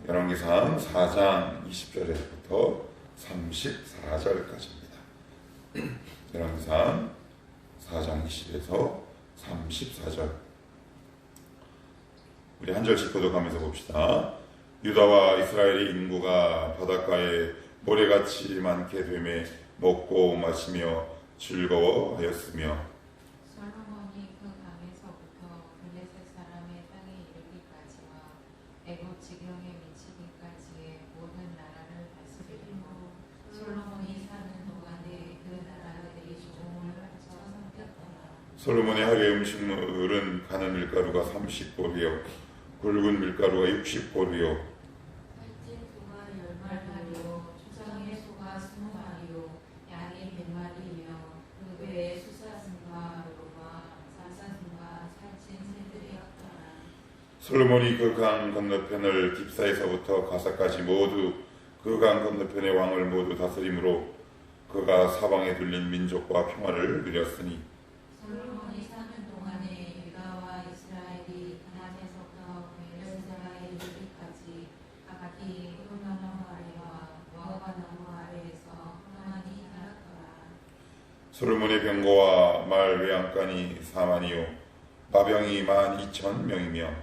열왕기상 4장 20절에서부터 34절까지입니다. 열왕기상 4장 20에서 34절. 우리 한 절씩 거듭가면서 봅시다. 유다와 이스라엘의 인구가 바닷가에 모래같이 많게 되매 먹고 마시며 즐거워하였으며 솔로몬이 그 강에서부터 블레셋 사람의 땅에 이르기까지와 애굽 지경에 미치기까지의 모든 나라를 다스리고 솔로몬이 사는 동안에 그 나라들이 조공을 합쳐 섬겼더라. 솔로몬의 하루의 음식물은 가는 밀가루가 30보리요 굵은 밀가루가 60보리요 살찐 소가 10마리요 초장의 소가 20마리요 양이 100마리이며 그 외에 수사슴과 로마 산사슴과 살찐 새들이었더라. 솔로몬이 그 강 건너편을 깁사에서부터 가사까지 모두 그 강 건너편의 왕을 모두 다스림으로 그가 사방에 둘린 민족과 평화를 누렸으니 솔로몬이 사는 동안에 유다와 이스라엘이 가나안에서부터 베르세바에 이르기까지 각기 흑마나무 아래와 무화과나무 아래에서 평안히 살았더라. 솔로몬의 병거와 말 외양간이 4만이요 마병이 12,000명이며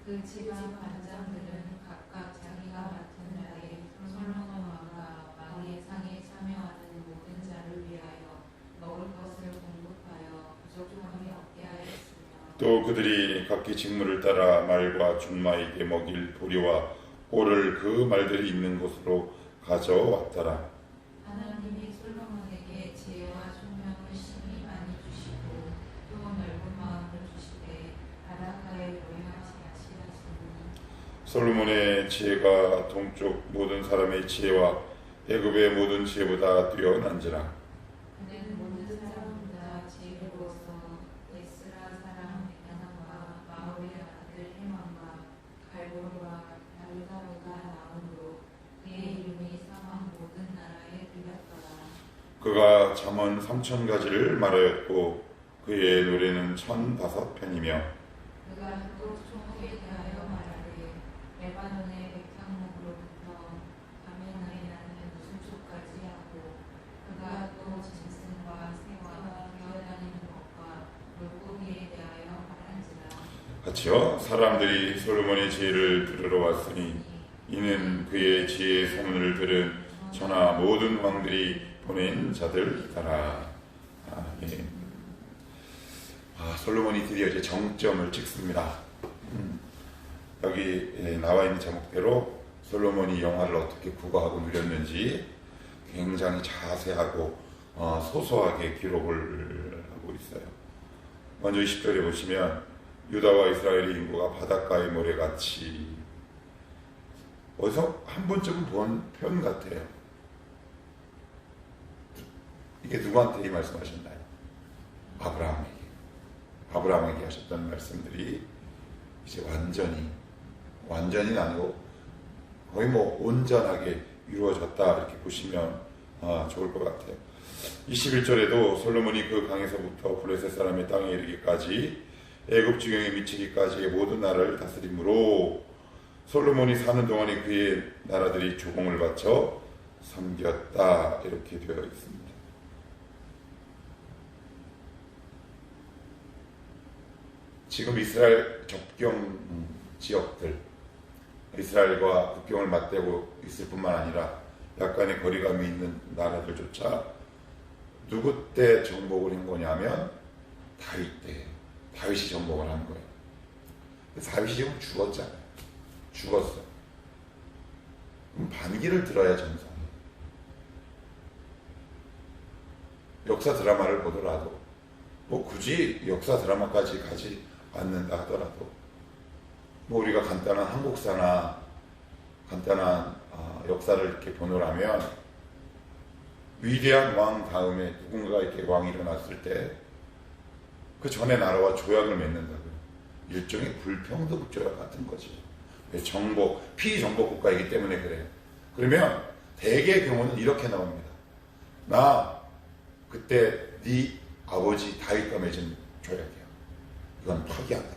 그 지방 관장들은 각각 자기가 맡은 나라에 솔로몬 왕과 왕의 상에 참여하는 모든 자를 위하여 먹을 것을 공급하여 부족함이 없게 하였으며 또 그들이 각기 직무를 따라 말과 준마에게 먹일 보리와 꼴을 그 말들이 있는 곳으로 가져왔더라. 하나님이 솔로몬에게 지혜와 총명을 심히 많이 주시고 또 넓은 마음을 주시되 바닷가에 모임하지 아시하시니 솔로몬의 지혜가 동쪽 모든 사람의 지혜와 애굽의 모든 지혜보다 뛰어난지라. 그는 모든 사람보다 지혜로워서 에스라 사람 베냐나와 마올의 아들 헤만과 갈보르와 다르다보다 나음으로 그의 이름이 사방 모든 나라에 들렸더라. 그가 잠언 3,000가지를 말하였고 그의 노래는 1,005편이며 그가 또 총옥에 대하여 말하되 레바논의 백향목으로부터 가면나에 나는 무술초까지 하고 그가 또 짐승과 새와 기어다니는 것과 물고기에 대하여 말한지라. 같이요. 사람들이 솔로몬의 지혜를 들으러 왔으니 이는 그의 지혜의 소문을 들은 전하 모든 왕들이 보낸 자들이더라. 아멘. 솔로몬이 드디어 이제 정점을 찍습니다. 여기 나와 있는 제목대로 솔로몬이 영화를 어떻게 구가하고 누렸는지 굉장히 자세하고 소소하게 기록을 하고 있어요. 먼저 20절에 보시면 유다와 이스라엘의 인구가 바닷가의 모래같이, 어디서 한 번쯤은 본 표현 같아요. 이게 누구한테 이 말씀하셨나요? 아브라함에게 하셨던 말씀들이 이제 완전히는 아니고 거의 온전하게 이루어졌다 이렇게 보시면 좋을 것 같아요. 21절에도 솔로몬이 그 강에서부터 블레셋 사람의 땅에 이르기까지 애굽 지경에 미치기까지의 모든 나라를 다스림으로 솔로몬이 사는 동안에 그의 나라들이 조공을 바쳐 섬겼다 이렇게 되어 있습니다. 지금 이스라엘 접경 지역들, 이스라엘과 국경을 맞대고 있을 뿐만 아니라 약간의 거리감이 있는 나라들조차 누구 때 정복을 한 거냐면 다윗 때. 다윗이 정복을 한 거예요. 다윗이 지금 죽었잖아요. 죽었어. 그럼 반기를 들어야 정상이에요. 역사 드라마를 보더라도 굳이 역사 드라마까지 가지 않는다 하더라도 우리가 간단한 한국사나 간단한 역사를 이렇게 보노라면 위대한 왕 다음에 누군가가 이렇게 왕이 일어났을 때 그 전에 나라와 조약을 맺는다고요. 일종의 불평등 조약 같은 거지. 정복, 피정복 국가이기 때문에 그래요. 그러면 대개의 경우는 이렇게 나옵니다. 나 그때 네 아버지 다윗과 맺은 조약이야. 이건 파기한다.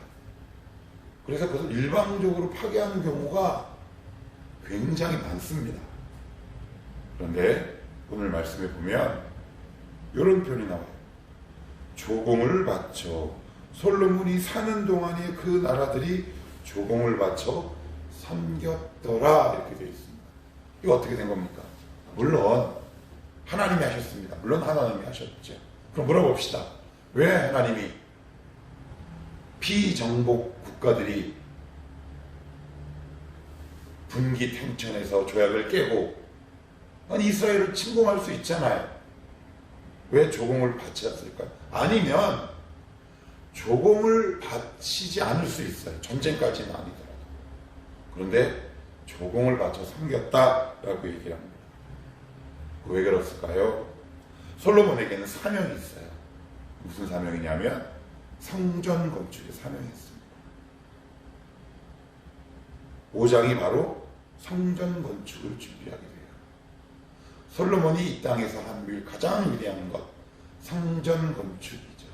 그래서 그것을 일방적으로 파기하는 경우가 굉장히 많습니다. 그런데 오늘 말씀에 보면 이런 표현이 나와요. 조공을 바쳐 솔로몬이 사는 동안에 그 나라들이 조공을 바쳐 섬겼더라 이렇게 되어 있습니다. 이거 어떻게 된 겁니까? 물론 하나님이 하셨습니다. 물론 하나님이 하셨죠. 그럼 물어봅시다. 왜 하나님이 피정복 국가들이 분기탱천에서 조약을 깨고 아니 이스라엘을 침공할 수 있잖아요. 왜 조공을 바쳤을까요? 아니면 조공을 바치지 않을 수 있어요. 전쟁까지는 아니더라도. 그런데 조공을 바쳐 섬겼다라고 얘기를 합니다. 왜 그랬을까요? 솔로몬에게는 사명이 있어요. 무슨 사명이냐면 성전 건축의 사명이 있습니다. 5장이 바로 성전 건축을 준비하게 돼요. 솔로몬이 이 땅에서 한 가장 위대한 것, 성전 건축이죠.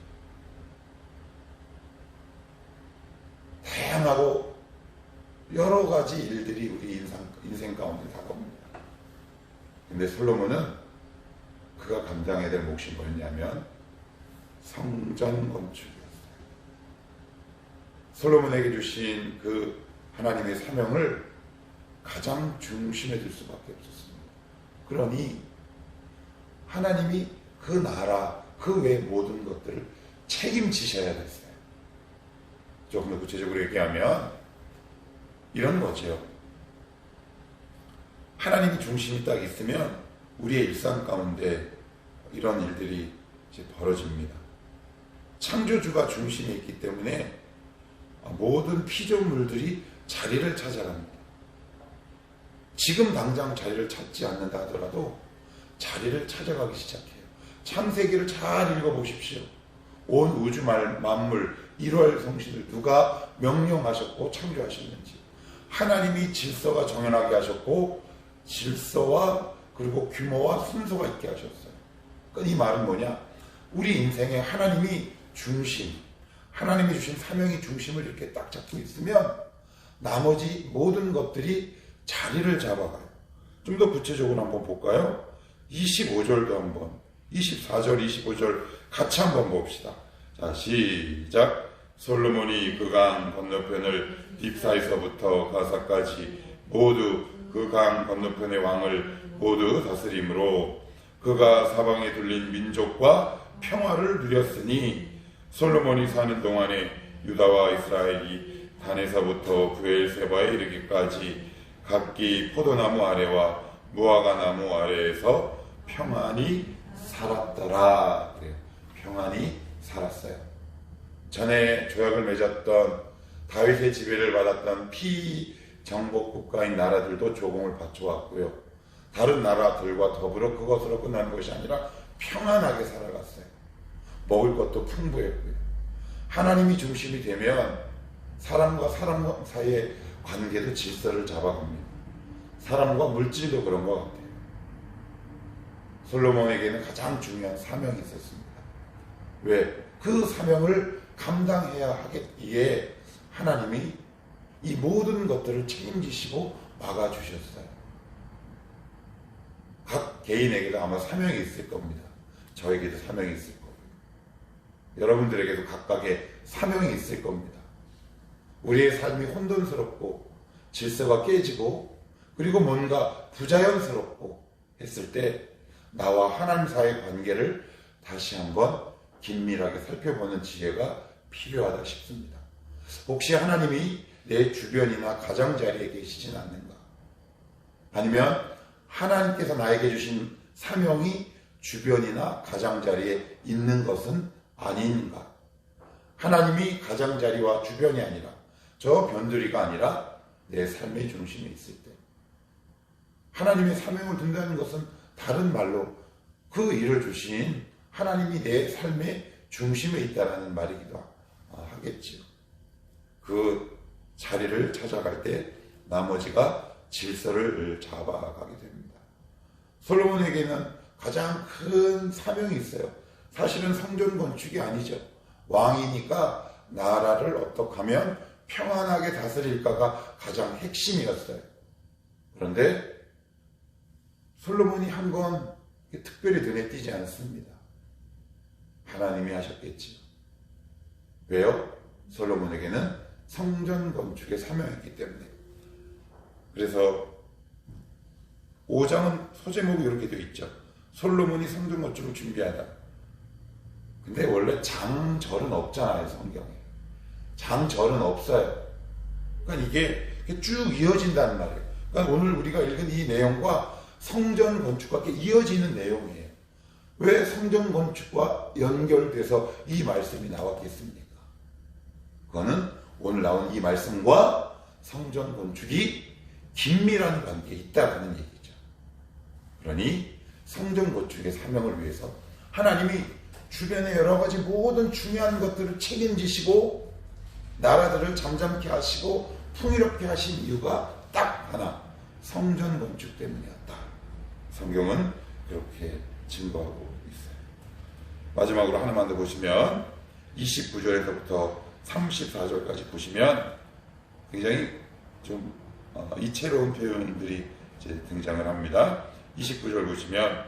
다양하고 여러 가지 일들이 우리 인생 가운데 다가옵니다. 근데 솔로몬은 그가 감당해야 될 몫이 뭐였냐면 성전 건축이었어요. 솔로몬에게 주신 그 하나님의 사명을 가장 중심에 둘 수밖에 없었습니다. 그러니 하나님이 그 나라, 그 외 모든 것들을 책임지셔야 됐어요. 조금 더 구체적으로 얘기하면 이런 거죠. 하나님이 중심이 딱 있으면 우리의 일상 가운데 이런 일들이 이제 벌어집니다. 창조주가 중심에 있기 때문에 모든 피조물들이 자리를 찾아갑니다. 지금 당장 자리를 찾지 않는다 하더라도 자리를 찾아가기 시작해요. 창세기를 잘 읽어보십시오. 온 우주 만물 1월 성신을 누가 명령하셨고 창조하셨는지, 하나님이 질서가 정연하게 하셨고 질서와 그리고 규모와 순서가 있게 하셨어요. 그러니까 이 말은 뭐냐? 우리 인생에 하나님이 중심, 하나님이 주신 사명이 중심을 이렇게 딱 잡고 있으면 나머지 모든 것들이 자리를 잡아가요. 좀 더 구체적으로 한번 볼까요? 25절도 한번, 24절, 25절 같이 한번 봅시다. 자, 시작. 솔로몬이 그 강 건너편을 딥사에서부터 가사까지 모두 그 강 건너편의 왕을 모두 다스림으로 그가 사방에 둘린 민족과 평화를 누렸으니 솔로몬이 사는 동안에 유다와 이스라엘이 단에서부터 브엘세바에 이르기까지 각기 포도나무 아래와 무화과 나무 아래에서 평안히 살았더라. 그래요. 평안히 살았어요. 전에 조약을 맺었던 다윗의 지배를 받았던 피정복 국가인 나라들도 조공을 바쳐왔고요. 다른 나라들과 더불어 그것으로 끝나는 것이 아니라 평안하게 살아갔어요. 먹을 것도 풍부했고요. 하나님이 중심이 되면 사람과 사람 사이의 관계도 질서를 잡아갑니다. 사람과 물질도 그런 것 같아요. 솔로몬에게는 가장 중요한 사명이 있었습니다. 왜? 그 사명을 감당해야 하기에 하나님이 이 모든 것들을 책임지시고 막아주셨어요. 각 개인에게도 아마 사명이 있을 겁니다. 저에게도 사명이 있을 거고요. 여러분들에게도 각각의 사명이 있을 겁니다. 우리의 삶이 혼돈스럽고 질서가 깨지고 그리고 뭔가 부자연스럽고 했을 때 나와 하나님 사이의 관계를 다시 한번 긴밀하게 살펴보는 지혜가 필요하다 싶습니다. 혹시 하나님이 내 주변이나 가장자리에 계시진 않는가? 아니면 하나님께서 나에게 주신 사명이 주변이나 가장자리에 있는 것은 아닌가? 하나님이 가장자리와 주변이 아니라 저 변두리가 아니라 내 삶의 중심에 있을 때 하나님의 사명을 둔다는 것은 다른 말로 그 일을 주신 하나님이 내 삶의 중심에 있다는 말이기도 하겠지요. 그 자리를 찾아갈 때 나머지가 질서를 잡아가게 됩니다. 솔로몬에게는 가장 큰 사명이 있어요. 사실은 성전 건축이 아니죠. 왕이니까 나라를 어떻게 하면 평안하게 다스릴까가 가장 핵심이었어요. 그런데 솔로몬이 한 건 특별히 눈에 띄지 않습니다. 하나님이 하셨겠지요. 왜요? 솔로몬에게는 성전 건축의 사명이 있기 때문에. 그래서 5장은 소제목이 이렇게 되어 있죠. 솔로몬이 성전 건축을 준비하다. 근데 원래 장절은 없잖아요, 성경에. 장절은 없어요. 그러니까 이게 쭉 이어진다는 말이에요. 그러니까 오늘 우리가 읽은 이 내용과 성전 건축과 이어지는 내용이에요. 왜 성전 건축과 연결돼서 이 말씀이 나왔겠습니까? 그거는 오늘 나온 이 말씀과 성전 건축이 긴밀한 관계에 있다는 얘기죠. 그러니 성전 건축의 사명을 위해서 하나님이 주변의 여러 가지 모든 중요한 것들을 책임지시고 나라들을 잠잠케 하시고 풍요롭게 하신 이유가 딱 하나, 성전 건축 때문이었다. 성경은 그렇게 증거하고 있어요. 마지막으로 하나만 더 보시면 29절에서부터 34절까지 보시면 굉장히 좀 이채로운 표현들이 이제 등장을 합니다. 29절 보시면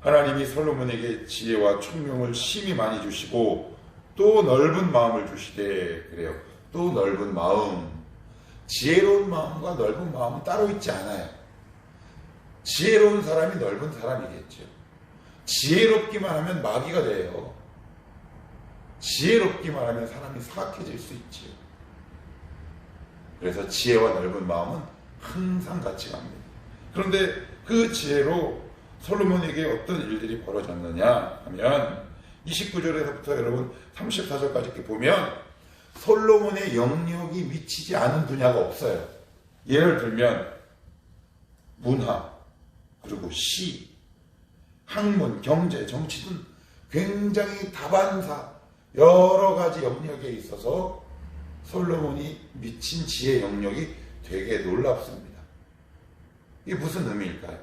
하나님이 솔로몬에게 지혜와 총명을 심히 많이 주시고 또 넓은 마음을 주시되, 그래요. 또 넓은 마음. 지혜로운 마음과 넓은 마음은 따로 있지 않아요. 지혜로운 사람이 넓은 사람이겠죠. 지혜롭기만 하면 마귀가 돼요. 지혜롭기만 하면 사람이 사악해질 수 있지요. 그래서 지혜와 넓은 마음은 항상 같이 갑니다. 그런데 그 지혜로 솔로몬에게 어떤 일들이 벌어졌느냐 하면 29절에서부터 여러분 34절까지 이렇게 보면 솔로몬의 영역이 미치지 않은 분야가 없어요. 예를 들면 문화, 그리고 시, 학문, 경제, 정치 등 굉장히 다반사 여러 가지 영역에 있어서 솔로몬이 미친 지혜 영역이 되게 놀랍습니다. 이게 무슨 의미일까요?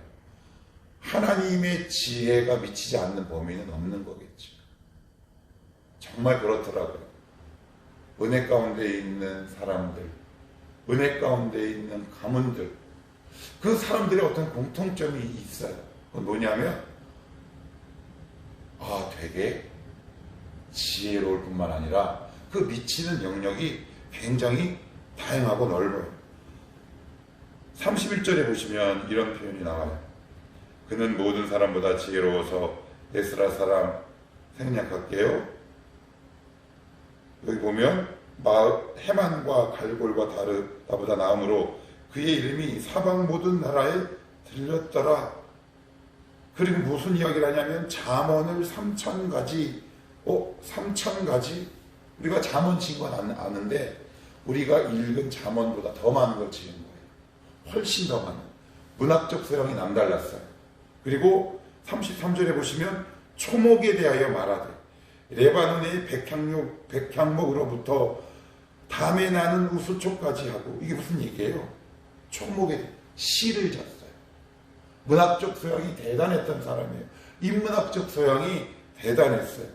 하나님의 지혜가 미치지 않는 범위는 없는 거겠죠. 정말 그렇더라고요. 은혜 가운데 있는 사람들, 은혜 가운데 있는 가문들, 그 사람들의 어떤 공통점이 있어요. 그건 뭐냐면 되게 지혜로울 뿐만 아니라 그 미치는 영역이 굉장히 다양하고 넓어요. 31절에 보시면 이런 표현이 나와요. 그는 모든 사람보다 지혜로워서 에스라 사람 생략할게요. 여기 보면 해만과 갈골과 다보다 나음으로 그의 이름이 사방 모든 나라에 들렸더라. 그리고 무슨 이야기를 하냐면 잠언을 3,000가지 3,000가지 우리가 잠언 지은 건 아는데 우리가 읽은 잠언보다 더 많은 걸 지은 거예요. 훨씬 더 많은. 문학적 소양이 남달랐어요. 그리고 33절에 보시면 초목에 대하여 말하되 레바논의 백향목으로부터 담에 나는 우수초까지 하고, 이게 무슨 얘기예요? 초목에 시를 졌어요. 문학적 소양이 대단했던 사람이에요. 인문학적 소양이 대단했어요.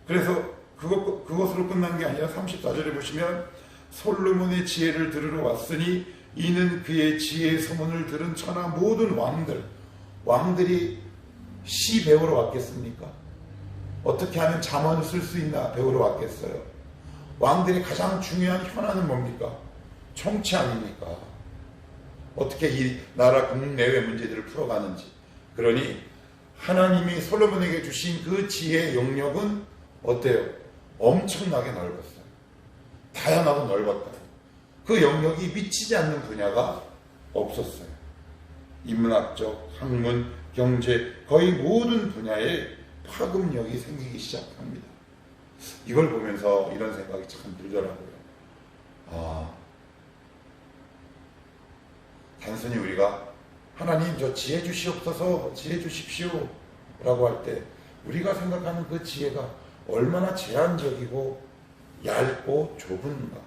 그래서 그것으로 끝난 게 아니라 34절에 보시면 솔로몬의 지혜를 들으러 왔으니 이는 그의 지혜의 소문을 들은 천하 모든 왕들이 시 배우러 왔겠습니까? 어떻게 하면 잠언을 쓸 수 있나 배우러 왔겠어요? 왕들의 가장 중요한 현안은 뭡니까? 정치 아닙니까? 어떻게 이 나라 국내외 문제들을 풀어가는지. 그러니 하나님이 솔로몬에게 주신 그 지혜의 영역은 어때요? 엄청나게 넓었어요. 다양하고 넓었다. 그 영역이 미치지 않는 분야가 없었어요. 인문학적, 학문, 경제, 거의 모든 분야에 파급력이 생기기 시작합니다. 이걸 보면서 이런 생각이 참 들더라고요. 단순히 우리가 하나님 저 지혜 주시옵소서, 지혜 주십시오 라고 할 때 우리가 생각하는 그 지혜가 얼마나 제한적이고 얇고 좁은가.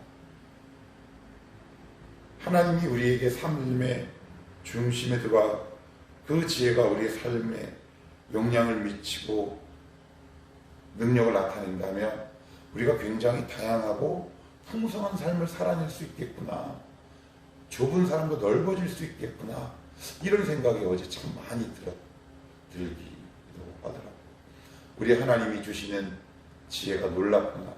하나님이 우리에게 삶의 중심에 들어와 그 지혜가 우리의 삶에 영향을 미치고 능력을 나타낸다면 우리가 굉장히 다양하고 풍성한 삶을 살아낼 수 있겠구나. 좁은 사람도 넓어질 수 있겠구나. 이런 생각이 어제 참 많이 들기도 하더라고요. 우리 하나님이 주시는 지혜가 놀랍구나.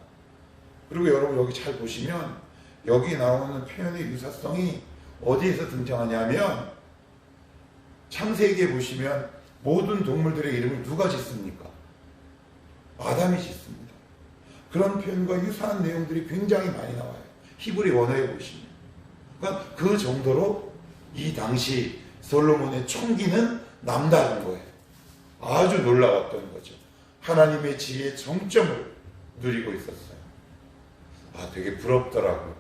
그리고 여러분 여기 잘 보시면 여기 나오는 표현의 유사성이 어디에서 등장하냐면 창세기에 보시면 모든 동물들의 이름을 누가 짓습니까? 아담이 짓습니다. 그런 표현과 유사한 내용들이 굉장히 많이 나와요. 히브리 원어에 보시면. 그러니까 그 정도로 이 당시 솔로몬의 총기는 남다른 거예요. 아주 놀라웠던 거죠. 하나님의 지혜의 정점을 누리고 있었어요. 되게 부럽더라고요.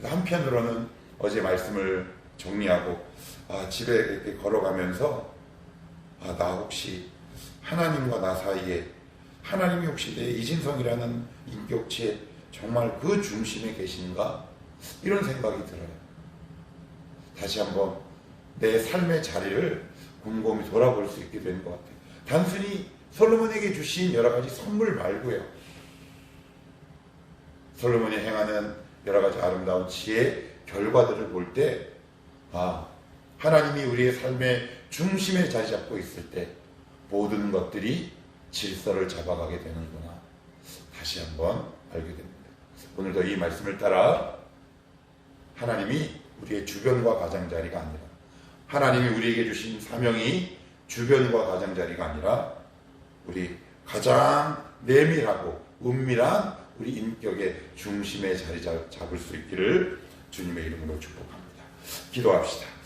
한편으로는 어제 말씀을 정리하고 집에 이렇게 걸어가면서 나 혹시 하나님과 나 사이에 하나님이 혹시 내 이진성이라는 인격체의 정말 그 중심에 계신가? 이런 생각이 들어요. 다시 한번 내 삶의 자리를 곰곰이 돌아볼 수 있게 되는 것 같아요. 단순히 솔로몬에게 주신 여러 가지 선물 말고요. 솔로몬이 행하는 여러 가지 아름다운 지혜의 결과들을 볼 때, 하나님이 우리의 삶의 중심에 자리 잡고 있을 때 모든 것들이 질서를 잡아가게 되는구나. 다시 한번 알게 됩니다. 오늘도 이 말씀을 따라 하나님이 우리의 주변과 가장자리가 아니라 하나님이 우리에게 주신 사명이 주변과 가장자리가 아니라 우리 가장 내밀하고 은밀한 우리 인격의 중심에 자리 잡을 수 있기를 주님의 이름으로 축복합니다. 기도합시다.